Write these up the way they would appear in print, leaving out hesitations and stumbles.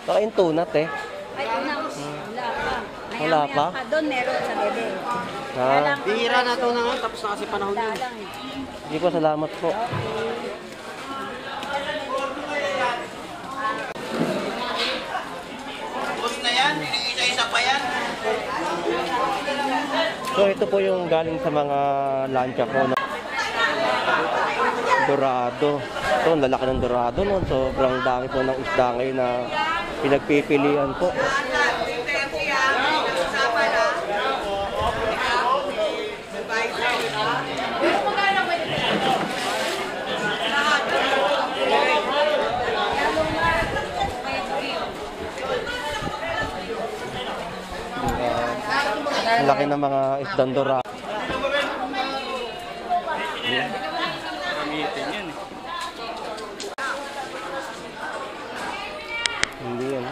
Baka yung tunat eh. Ay, wala pa. Wala pa? Doon meron sa bebe. Bihira na ito na nga, tapos na kasi panahon yun. Sige po, salamat po. Bus na yan, isa-isa pa yan. So ito po yung galing sa mga lancha ko na dorado. Ito, ang lalaki ng dorado no. Sobrang dami po ng isda ngayon na pinagpipilian po. Ang laki ng mga isdang dorado. Hindi yan.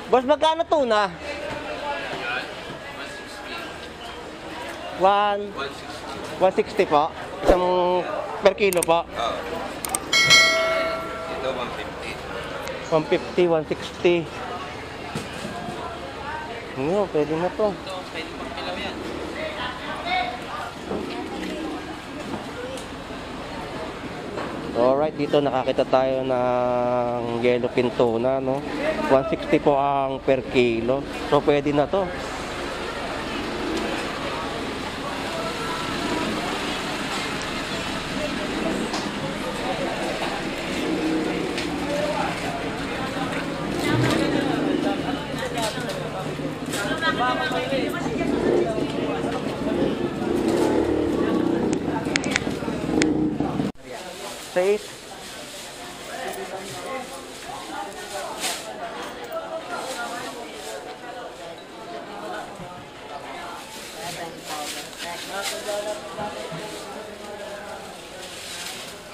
Boss, magkano tuna? 160 po. Isang per kilo po. Ito 150. 150, 160. Ano, pwede na to. Ito, pwede pang kilaw yan. Alright, dito nakakita tayo ng yellowfin tuna, no? 160 po ang per kilo. So, pwede na to. Safe.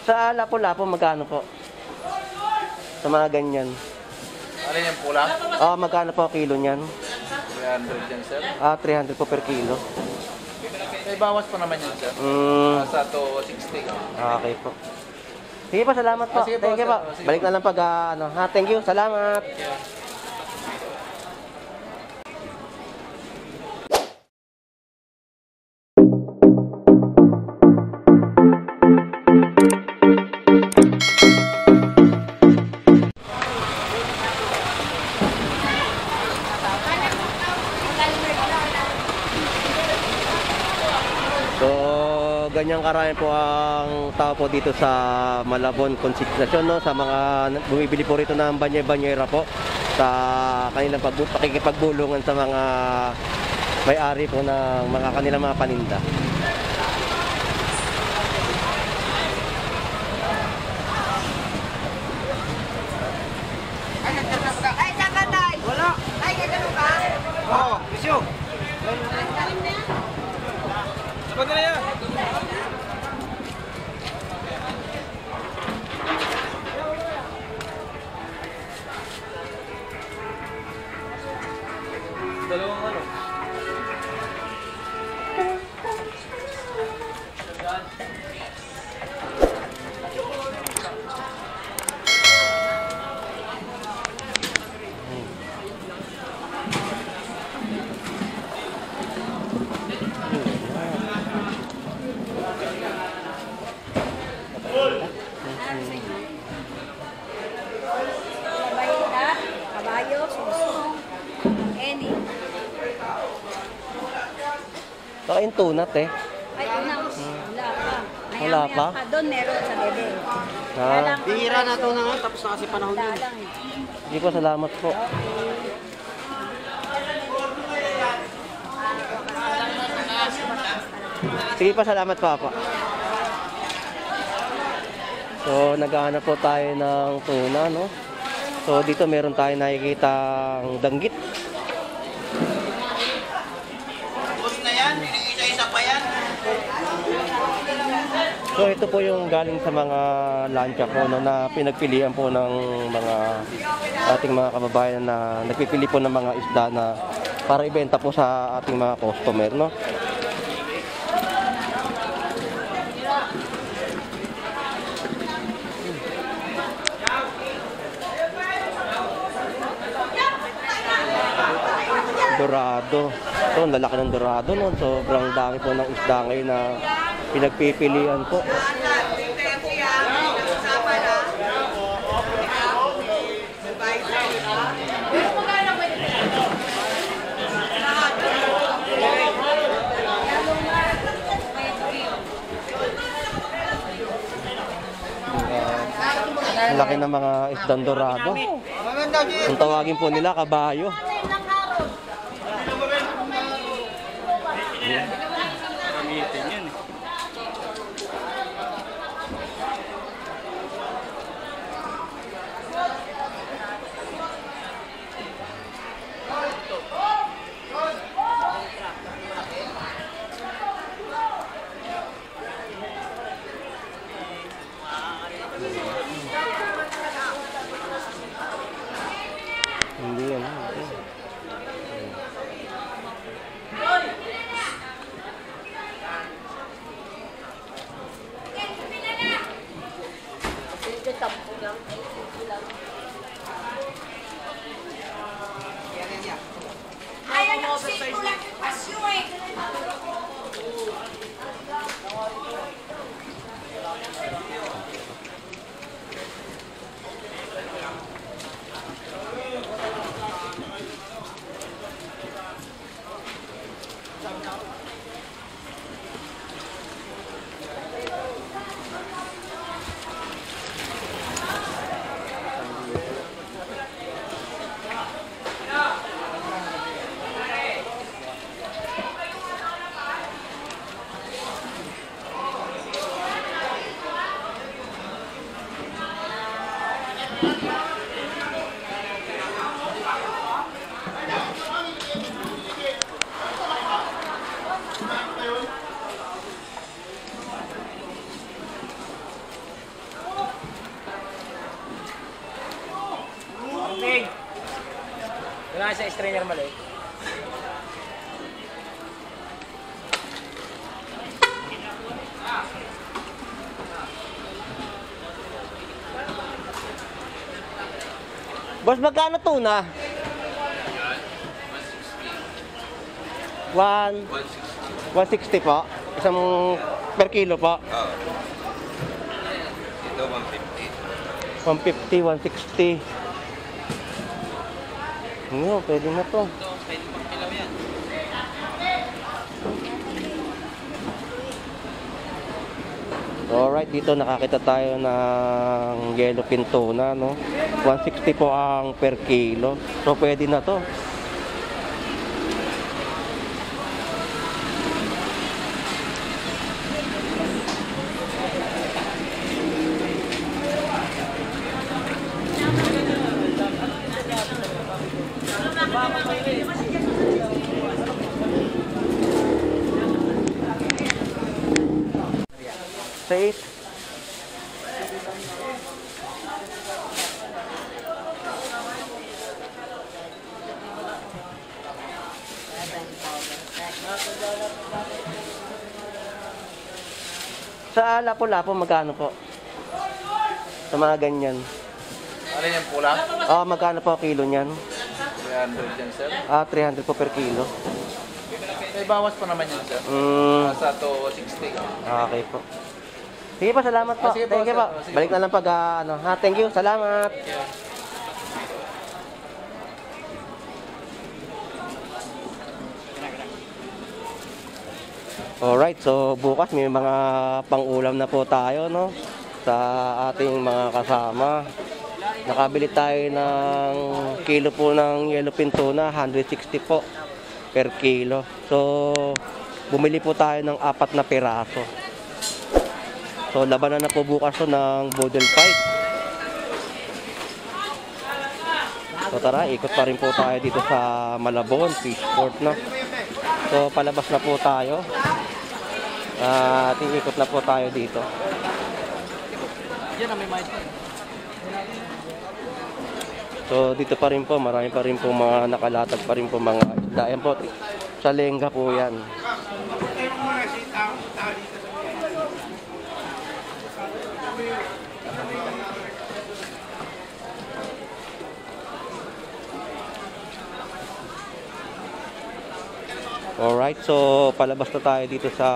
Sa lapo-lapo, magkano po? Sa mga ganyan. Ano yan, pula? Magkano po kilo niyan? 300 yan, sir. 300 po per kilo. May bawas pa naman yan, sir. Sa to 60. Okay po. Sige po, salamat po. Sige po, Thank you po. sir. Sige Balik po. na lang pag thank you. Salamat. Ganyang karami po ang tao po dito sa Malabon Constitution, no? Sa mga bumibili po rito ng banyera po sa kanilang pakikipagbulungan sa mga may-ari po ng mga kanilang mga paninda. Ay, sakatay! Wala! Ay, gagano ka? Oo, bisyo! Sabat na yan! Dalawang ano? Kabayo, susong, any. Baka yung tunat eh. Ay, wala pa. Wala pa? Doon meron sa bebe. Bihira na ito na nga, tapos na kasi panahon yun. Sige po, salamat po. Sige po, salamat po po. So, naghahanap po tayo ng tuna, no? So, dito meron tayo nakikita ang danggit. Bus na yan, isa-isa pa yan. So ito po yung galing sa mga lancha po no, na pinagpilian po ng mga ating mga kababayan na nagpipili po ng mga isda na para ibenta po sa ating mga customer, no? Dorado. So, ang lalaki ng dorado, no? Sobrang dami po ng isda ngayon na pinagpipilian po. Ang laki ng mga isdang dorado. Kung tawagin po nila, kabayo. Hindi yan. Wala sa strainer maliit. Boss, magkano tuna? 160 po. Isang per kilo po. Oo. Ito 150. 150, 160. Ano, pwede na to. Alright, dito nakakita tayo ng yellowfin tuna, no? 160 po ang per kilo. So, pwede na to. Safe. Sa lapo-lapo, magkano po? Sa mga ganyan. Ano yung pula? Magkano po kilo niyan? 300 yan, sir. 300 po per kilo. May bawas pa naman yan, sir. Nasa to 60. Okay po. Sige po, salamat po. Sige po, Thank you po. sir. Sige Balik po. na lang pag thank you, salamat. Alright, so bukas may mga pang-ulam na po tayo, no? Sa ating mga kasama. Nakabili tayo ng kilo po ng yellowfin tuna, 160 po per kilo. So, bumili po tayo ng 4 na piraso. So, labanan na po bukas to ng Boodle Fight. So, tara, ikot pa rin po tayo dito sa Malabon, Fishport, no? So, palabas na po tayo. At iikot na po tayo dito. Yan na, may mic. So dito pa rin po, marami pa rin po mga nakalatag pa rin po mga isda. Ayan po, sa Lengga po yan. Alright, so palabas na tayo dito sa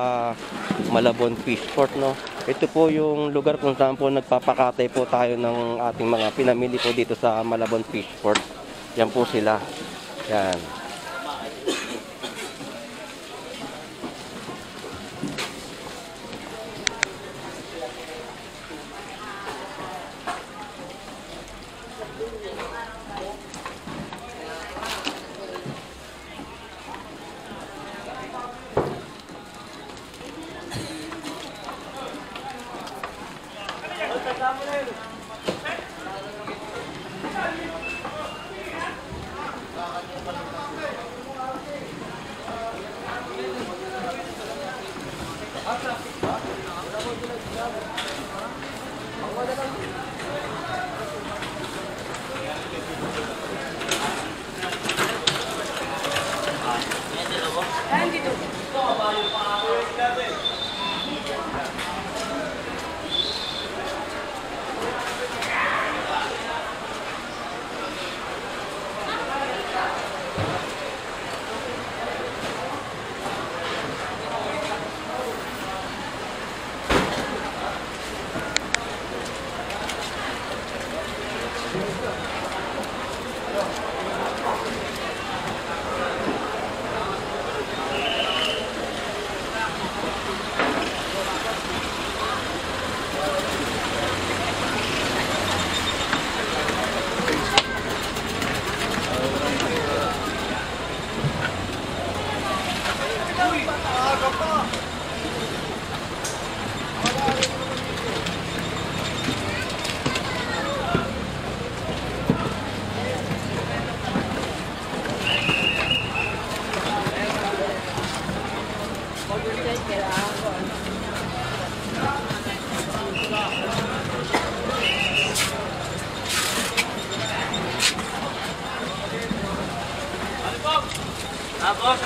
Malabon Fishport, no? Ito po yung lugar kung saan po nagpapakatay po tayo ng ating mga pinamili po dito sa Malabon Fishport. Yan po sila. Yan.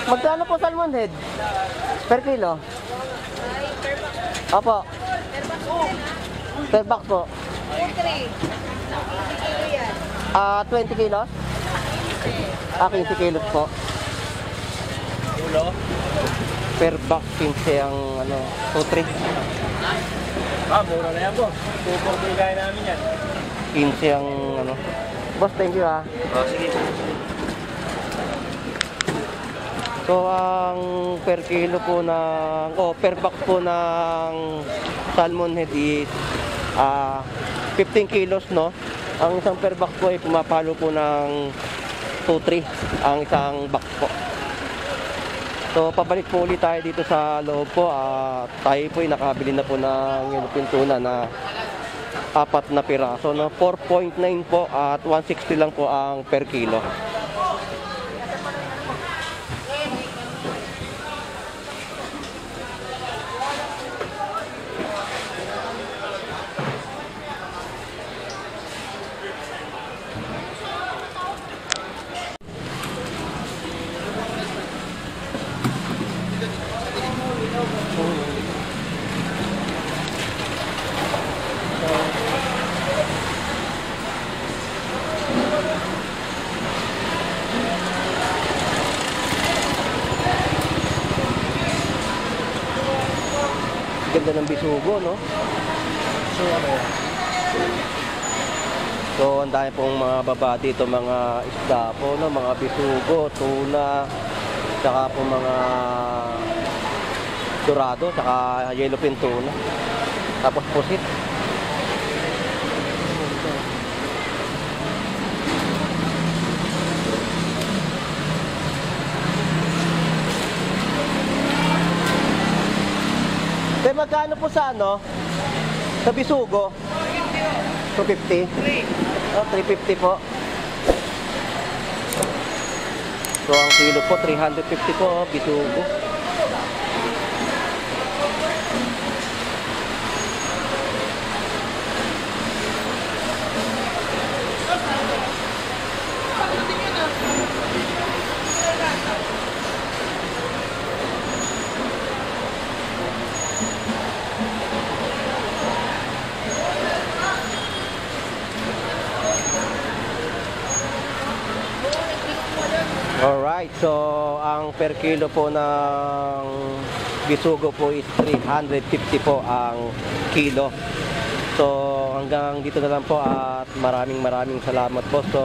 Magkano po salmon head? Per kilo? Opo. Per box po. 20 kilos? 15 kilos po. Ulo. Per box 15 ang ano, 2-3. Mura na yan, boss. Pupag-bigay namin yan. 15 ang ano. Boss, thank you ha. Sige. So ang per kilo po ng per box po ng salmon head is 15 kilos, no. Ang isang per box po ay pumapalo po ng 2-3 ang isang box po. So pabalik po ulit tayo dito sa loob po at tayo po ay nakabili na po ng yellowfin tuna na 4 na piraso, no. 4.9 po at 160 lang po ang per kilo. Ganda ng bisugo, no? So, ang dami pong mga baba dito, mga isda po, no? Mga bisugo, tuna, saka po mga dorado, saka yellowfin tuna. Tapos pusit. Kaya magkano po sa ano? Sa bisugo? 250? 350 po. So ang kilo po 350 po, bisugo. per kilo po ng bisugo po is 350 po ang kilo. So hanggang dito na lang po at maraming salamat po. So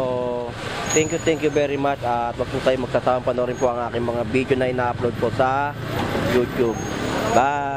thank you very much at wag po tayo magsasawang panoorin po ang aking mga video na ina-upload po sa YouTube. Bye!